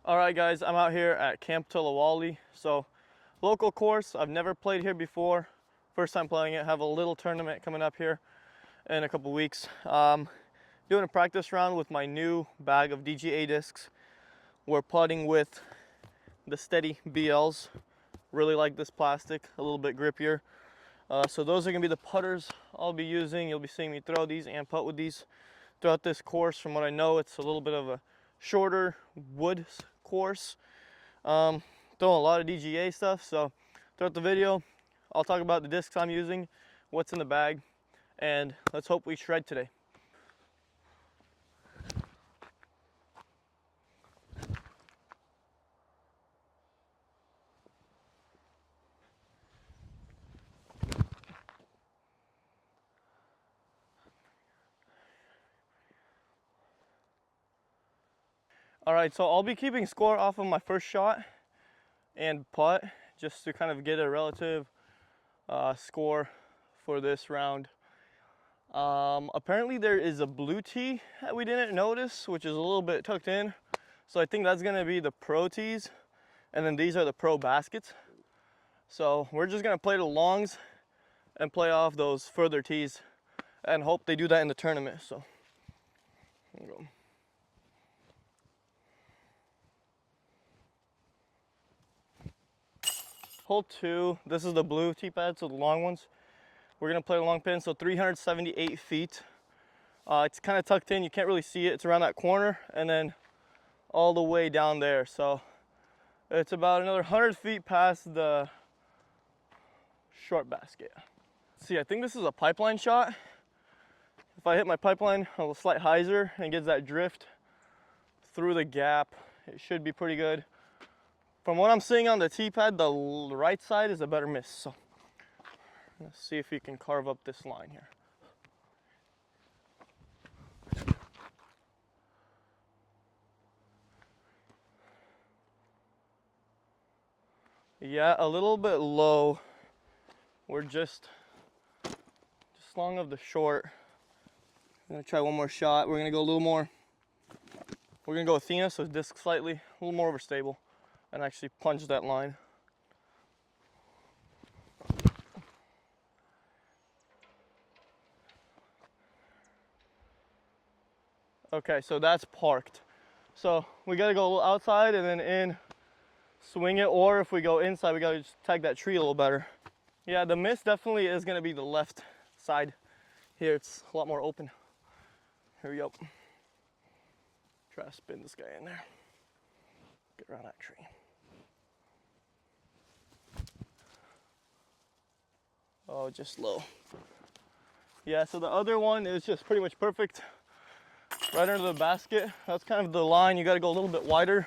All right, guys, I'm out here at Camp Taloali. So, local course. I've never played here before. First time playing it. Have a little tournament coming up here in a couple weeks. Doing a practice round with my new bag of DGA discs. We're putting with the Steady BLs. Really like this plastic, a little bit grippier. So those are gonna be the putters I'll be using. You'll be seeing me throw these and putt with these throughout this course. From what I know, it's a little bit of a shorter wood course. Throwing a lot of DGA stuff, so throughout the video I'll talk about the discs I'm using, what's in the bag, and let's hope we shred today. All right, so I'll be keeping score off of my first shot and putt, just to kind of get a relative score for this round. Apparently there is a blue tee that we didn't notice, which is a little bit tucked in. So I think that's gonna be the pro tees, and then these are the pro baskets. So we're just gonna play the longs and play off those further tees and hope they do that in the tournament. So here we go. Hole 2, this is the blue tee pad, so the long ones. We're gonna play a long pin, so 378 feet. It's kind of tucked in, you can't really see it. It's around that corner and then all the way down there. So it's about another 100 feet past the short basket. See, I think this is a pipeline shot. If I hit my pipeline a slight hyzer and gets that drift through the gap, it should be pretty good. From what I'm seeing on the tee pad, the right side is a better miss. So let's see if we can carve up this line here. Yeah, a little bit low. We're just long of the short. I'm gonna try one more shot. We're gonna go a little more. We're gonna go Athena, so disc slightly, a little more overstable, and actually punch that line. Okay, so that's parked. So we gotta go a little outside and then in, swing it, or if we go inside, we gotta just tag that tree a little better. Yeah, the miss definitely is gonna be the left side. Here it's a lot more open. Here we go. Try to spin this guy in there. Get around that tree. Oh, just low. Yeah, so the other one is just pretty much perfect. Right under the basket. That's kind of the line. You got to go a little bit wider.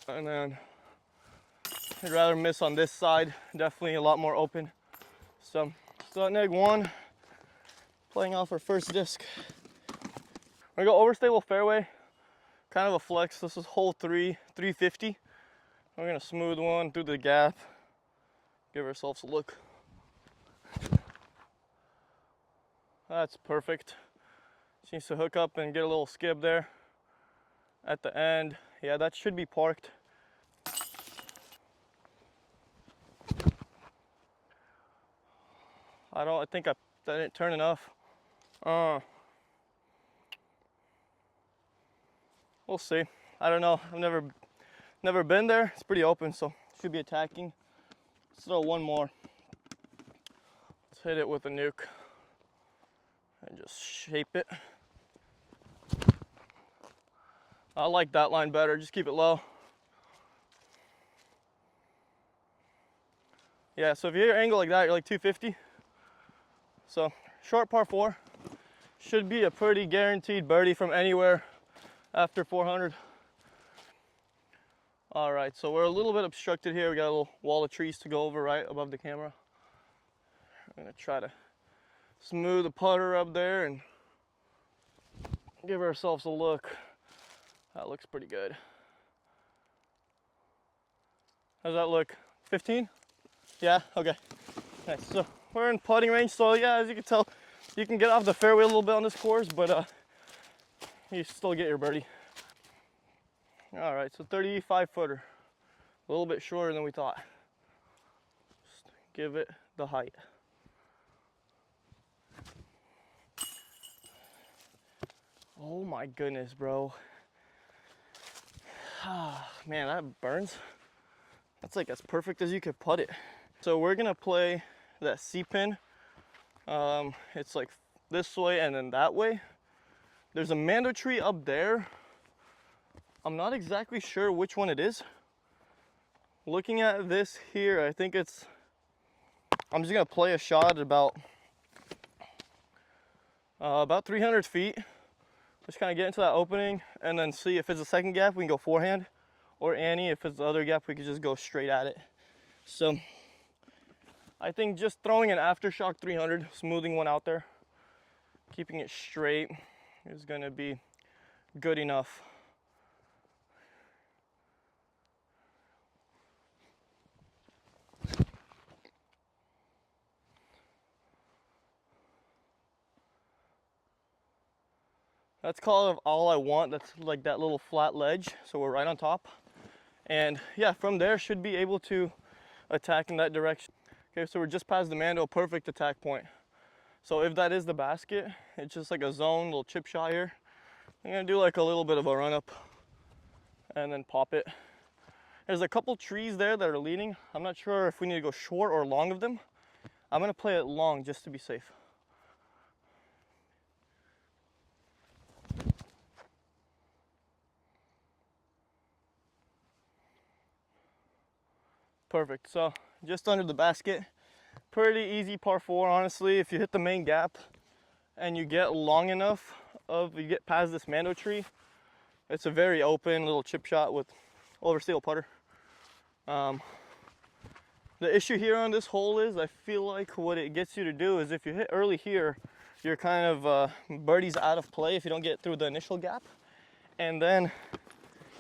And then I'd rather miss on this side. Definitely a lot more open. So still at neg 1. Playing off our first disc. We're going to go overstable fairway. Kind of a flex. This is hole 3, 350. We're going to smooth one through the gap. Give ourselves a look. That's perfect. Just needs to hook up and get a little skib there at the end. Yeah, that should be parked. I think I didn't turn enough. We'll see. I don't know. I've never been there. It's pretty open, so should be attacking. Let's throw one more. Let's hit it with a nuke and just shape it. I like that line better. Just keep it low. Yeah, so if you hit your angle like that, you're like 250. So short par 4. Should be a pretty guaranteed birdie from anywhere after 400. All right, so we're a little bit obstructed here. We got a little wall of trees to go over right above the camera. I'm gonna try to smooth the putter up there and give ourselves a look. That looks pretty good. How's that look? 15? Yeah, okay. Nice. So we're in putting range, so yeah, as you can tell, you can get off the fairway a little bit on this course, but you still get your birdie. All right, so 35 footer, a little bit shorter than we thought. Just give it the height. Oh my goodness, bro. Man, that burns. That's like as perfect as you could put it. So we're gonna play that C pin. It's like this way and then that way. There's a mando tree up there. I'm not exactly sure which one it is. Looking at this here, I think it's, I'm just gonna play a shot at about 300 feet. Just kind of get into that opening and then see if it's a second gap, we can go forehand, or Annie, if it's the other gap, we could just go straight at it. So I think just throwing an aftershock 300, smoothing one out there, keeping it straight is gonna be good enough. That's kind of all I want. That's like that little flat ledge, so we're right on top. And yeah, from there should be able to attack in that direction. Okay, so we're just past the mando, perfect attack point. So if that is the basket, it's just like a zone, little chip shot here. I'm gonna do like a little bit of a run up and then pop it. There's a couple trees there that are leading. I'm not sure if we need to go short or long of them. I'm gonna play it long just to be safe. Perfect, so just under the basket. Pretty easy par 4, honestly. If you hit the main gap and you get long enough, you get past this mando tree, it's a very open little chip shot with oversteel putter. The issue here on this hole is I feel like what it gets you to do is if you hit early here, you're kind of birdie's out of play if you don't get through the initial gap. And then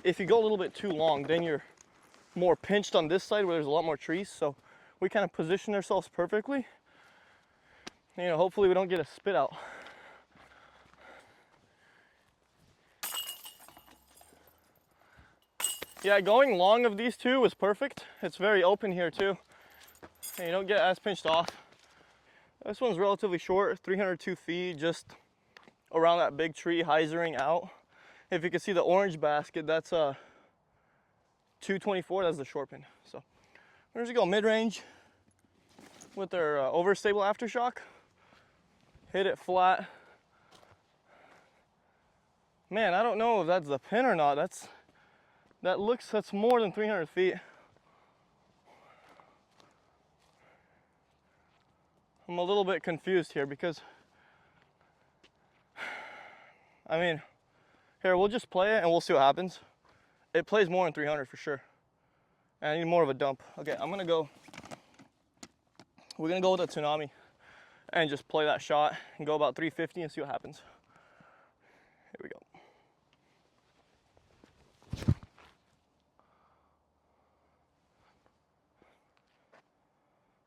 if you go a little bit too long, then you're more pinched on this side where there's a lot more trees. So we kind of position ourselves perfectly. You know, hopefully we don't get a spit out. Yeah, going long of these two was perfect. It's very open here too, and you don't get as pinched off. This one's relatively short, 302 feet, just around that big tree, hyzering out. If you can see the orange basket, that's 224, that's the short pin. So we're just gonna go mid-range with our overstable aftershock. Hit it flat. Man, I don't know if that's the pin or not. That's more than 300 feet. I'm a little bit confused here because, I mean, here, we'll just play it and we'll see what happens. It plays more than 300 for sure. And I need more of a dump. Okay, we're gonna go with a tsunami and just play that shot and go about 350 and see what happens. Here we go.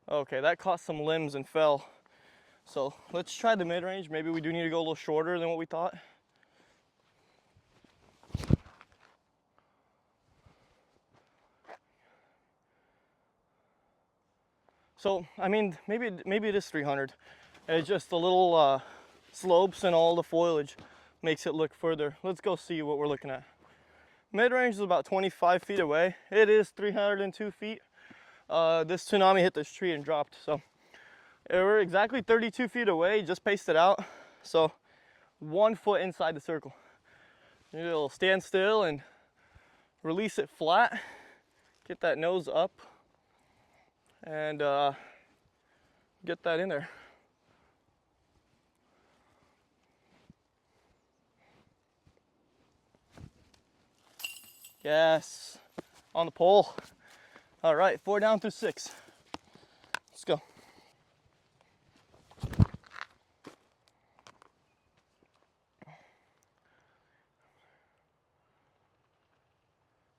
Okay, that caught some limbs and fell. So let's try the mid-range. Maybe we do need to go a little shorter than what we thought. So, I mean, maybe it is 300. It's just the little slopes and all the foliage makes it look further. Let's go see what we're looking at. Mid-range is about 25 feet away. It is 302 feet. This tsunami hit this tree and dropped. So we're exactly 32 feet away, just paced it out. So 1 foot inside the circle. You'll stand still and release it flat. Get that nose up and get that in there. Yes, on the pole. All right, 4 down through 6. Let's go.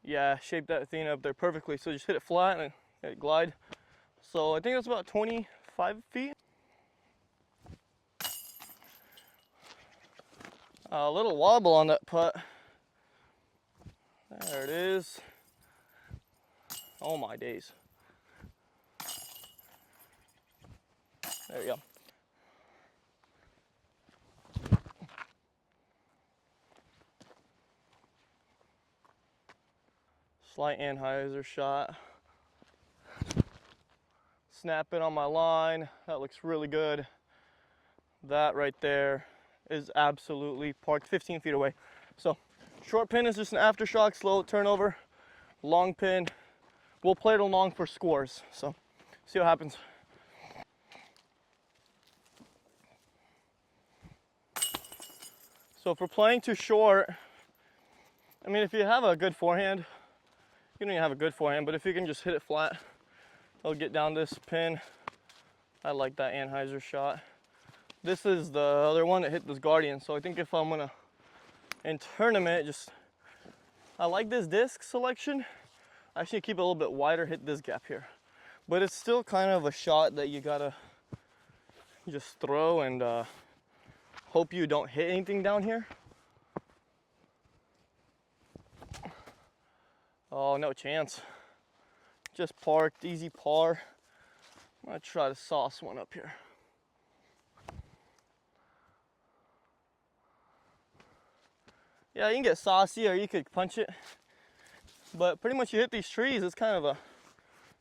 Yeah, shape that thing up there perfectly. So just hit it flat and let it glide. So I think that's about 25 feet. A little wobble on that putt. There it is. Oh my days. There you go. Slight anhyzer shot. Snap it on my line. That looks really good. That right there is absolutely parked 15 feet away. So short pin is just an aftershock, slow turnover. Long pin, we'll play it along for scores. So see what happens. So if we're playing too short, I mean, if you have a good forehand, you don't even have a good forehand, but if you can just hit it flat, it'll get down this pin. I like that anhyzer shot. This is the other one that hit this Guardian. So I think if I'm gonna, in tournament, I like this disc selection. I actually keep it a little bit wider, hit this gap here. But it's still kind of a shot that you gotta just throw and hope you don't hit anything down here. Oh, no chance. Just parked, easy par. I'm gonna try to sauce one up here. Yeah, you can get saucy or you could punch it. But pretty much you hit these trees, it's kind of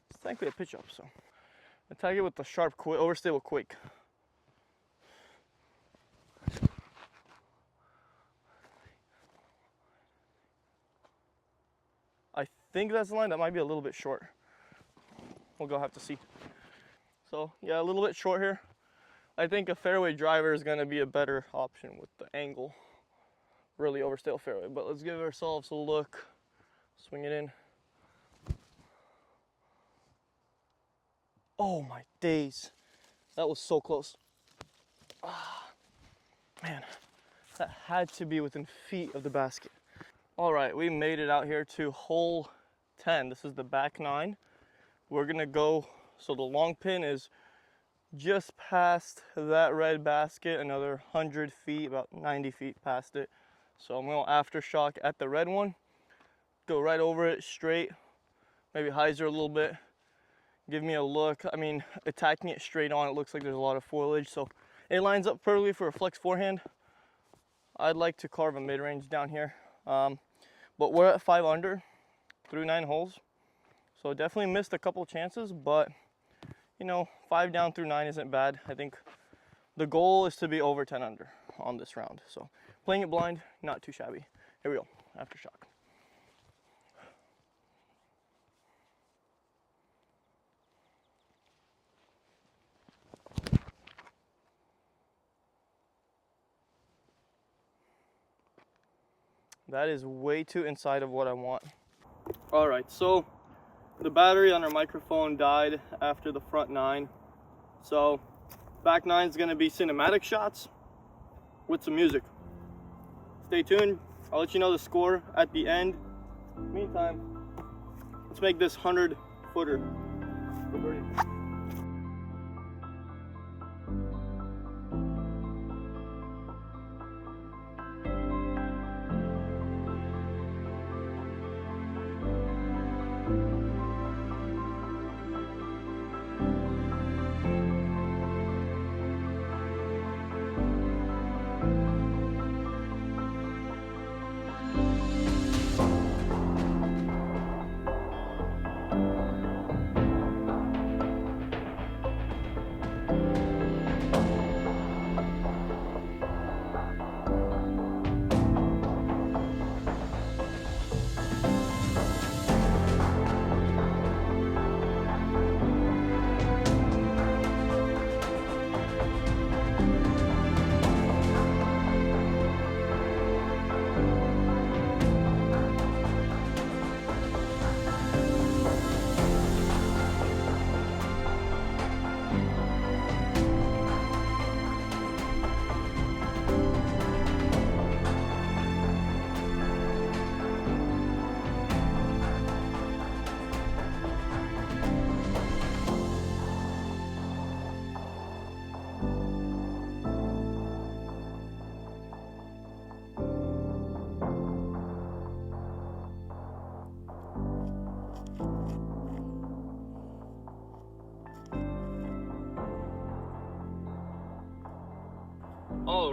it's thankfully a pitch up. So attack it with the sharp overstable quake. I think that's the line. That might be a little bit short. We'll go have to see. So yeah, a little bit short here. I think a fairway driver is going to be a better option with the angle. Really overstale fairway, but let's give ourselves a look. Swing it in. Oh my days. That was so close. Ah, man, that had to be within feet of the basket. All right, we made it out here to hole 10. This is the back 9. We're gonna go, so the long pin is just past that red basket, another 100 feet, about 90 feet past it. So I'm going to aftershock at the red one, go right over it straight, maybe hyzer a little bit, give me a look. I mean, attacking it straight on, it looks like there's a lot of foliage, so it lines up perfectly for a flex forehand. I'd like to carve a mid-range down here, but we're at 5 under through 9 holes, so definitely missed a couple chances, but you know, 5 down through 9 isn't bad. I think the goal is to be over 10 under on this round, so playing it blind, not too shabby. Here we go, aftershock. That is way too inside of what I want. All right, so the battery on our microphone died after the front 9. So back 9 is gonna be cinematic shots with some music. Stay tuned, I'll let you know the score at the end. Meantime, let's make this 100-footer for birdie.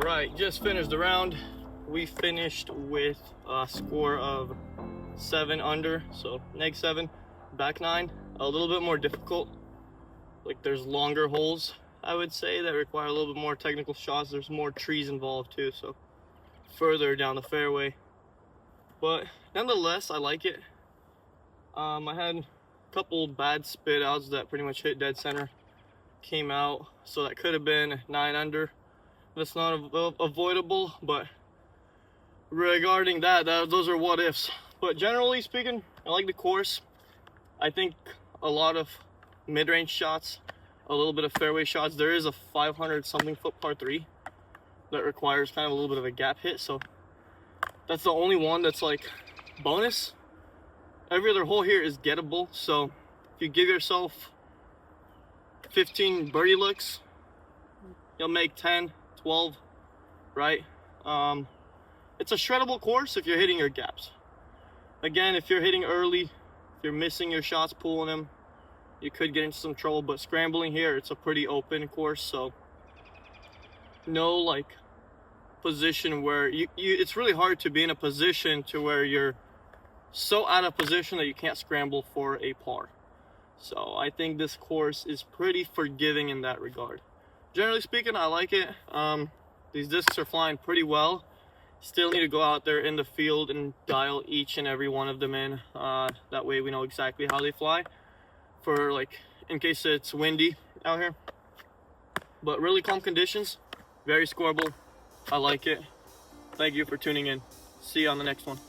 All right, just finished the round. We finished with a score of 7 under, so -7, back 9. A little bit more difficult. Like, there's longer holes, I would say, that require a little bit more technical shots. There's more trees involved too, so further down the fairway. But nonetheless, I like it. I had a couple bad spit outs that pretty much hit dead center, came out, so that could have been 9 under. That's not avoidable, but regarding that, those are what ifs. But generally speaking, I like the course. I think a lot of mid-range shots, a little bit of fairway shots. There is a 500 something foot par 3 that requires kind of a little bit of a gap hit, so that's the only one that's like bonus. Every other hole here is gettable, so if you give yourself 15 birdie looks, you'll make 10, 12, right? It's a shreddable course if you're hitting your gaps. Again, if you're hitting early, if you're missing your shots, pulling them, you could get into some trouble. But scrambling here, it's a pretty open course, so no like position where it's really hard to be in a position to where you're so out of position that you can't scramble for a par. So I think this course is pretty forgiving in that regard. Generally speaking, I like it. These discs are flying pretty well. Still need to go out there in the field and dial each and every one of them in. That way we know exactly how they fly, for like in case it's windy out here. But really calm conditions, very scoreable. I like it. Thank you for tuning in. See you on the next one.